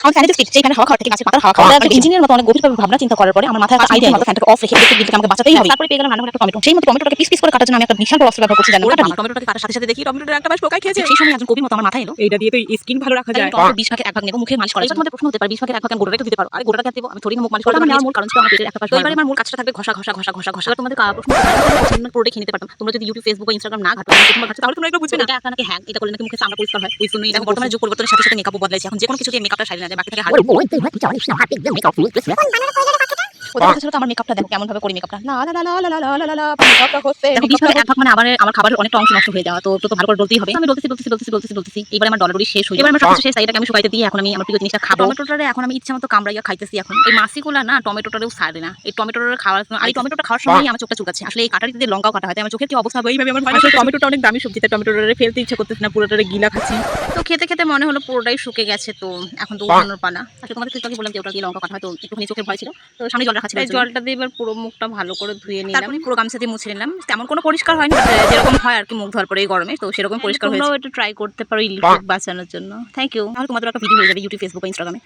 আমার ফ্যানের স্পিড সেইখানে হাওয়া খাওয়া থেকে গাছের পাতার হাওয়া খাওয়া ইঞ্জিনিয়ার মতো অনেক গভীরভাবে ভাবনা চিন্তা করার পরে আমার মাথায় একটা আইডিয়া হলো ফ্যানটাকে অফ রেখে ইলেকট্রিক বিলটাকে আমাকে বাঁচাতেই হবে। তারপরে পেয়ে গেলাম রান্নাঘরে একটা টমেটো। সেই মতো টমেটোটাকে পিস পিস করে কাটার জন্য আমি একটা বিশাল বড় অস্ত্র ব্যবহার করছি জানেন কাটা টমেটোটাকে কাটার সাথে সাথে দেখি টমেটোটার একটা মাস পোকায় খেয়েছে। সেই সময় একজন কবির মতো আমার মাথায় এলো এইটা দিয়ে তো স্কিন ভালো রাখা যায়। টমেটো 20 ভাগে 1 ভাগ নেব মুখে মালিশ করার জন্য। তোমাদের প্রশ্ন হতে পারে 20 ভাগে 1 ভাগ আমি গোটাটাকে দিতে পারো। আরে গোটাটাকে দেব আমি থোড়ি না মুখ মালিশ করব। আমার মূল কারণ ছিল আমার পেটের একটা পাশ। তো এবারে আমার মূল কাজটা থাকবে ঘষা ঘষা ঘষা ঘষা ঘষা। তোমাদের প্রশ্ন তোমরা পুরোটাই খেয়ে নিতে পারতাম। তোমরা যদি ইউটিউব ফেসবুক বা ইনস্টাগ্রাম না ঘাটো প্রথমবার ঘাটো তাহলে তোমরা এগুলো বুঝবে না। এটা একটা নাকি হ্যাং এটা করলে নাকি মুখে চামড়া পরিষ্কার হয়। ওই জন্যই দেখো বর্তমানে যুগ পরিবর্তনের সাথে সাথে মেকআপও বদলাইছে। এখন যে কোনো কিছু দিয়ে মেকআপটা সারিয়ে না যায় বাকি থাকে হাত। ওদের কথা ছিল তো আমার মেকআপটা দেখো কেমন ভাবে করি মেকআপটা লা লা লা লা লা লা লা লা মেকআপটা হচ্ছে দেখো 20 ভাগে 1 ভাগ মানে আমার খাবারের অনেকটা অংশ নষ্ট হয়ে যাওয়া। তো ভালো করে বলতেই হবে। আমি বলতেছি এইবার আমার ডলারই শেষ হই। এবার আমার সবকিছু শেষ এটাকে আমি শুকাইতে দিয়ে এখন আমি আমার প্রিয় জিনিসটা খাবো। টমেটোটারে এখন আমি ইচ্ছামতো কামড়াইয়া খাইতেছি এখন। এই মাছিগুলা না টমেটোটারেও ছাড়ে না। এই টমেটোটারে খাওয়ার আর এই টমেটোটা খাওয়ার সময় আমার চোখটা চুলকাচ্ছে। আসলে এই কাটারিতে দিয়ে লঙ্কাও কাটা হয়। আমার চোখের কি অবস্থা হবে এইভাবে আমার ভয়। আসলে টমেটোটা অনেক দামি সবজি, তাই টমেটোটারে ফেলতে ইচ্ছা করতেছে না, পুরোটারে গিলা খাচ্ছি। তো খেতে খেতে মনে হলো পুরোটাই শুকে গেছে। তো এখন তো উঠানোর পালা। আসলে তোমাদের তো বললাম যে ওটা দিয়ে লঙ্কা কাটা হয় তো একটুখানি চোখের ভয় ছিল। তো সামনে জল রাখা ছিল। জলটা দিয়ে এবার পুরো মুখটা ভালো করে ধুয়ে নিলাম। তারপরে পুরো গামছা দিয়ে মুছে নিলাম। তেমন কোনো পরিষ্কার হয়নি যেরকম হয় আর কি মুখ ধোয়ার পরে এই গরমে তো সেরকম পরিষ্কার হয়েছে। তোমরাও এটা ট্রাই করতে পারো ইলেকট্রিক বাঁচানোর জন্য। Thank you. তাহলে তোমাদের একটা ভিডিও হয়ে যাবে ইউটিউব ফেসবুক ইনস্টাগ্রামে।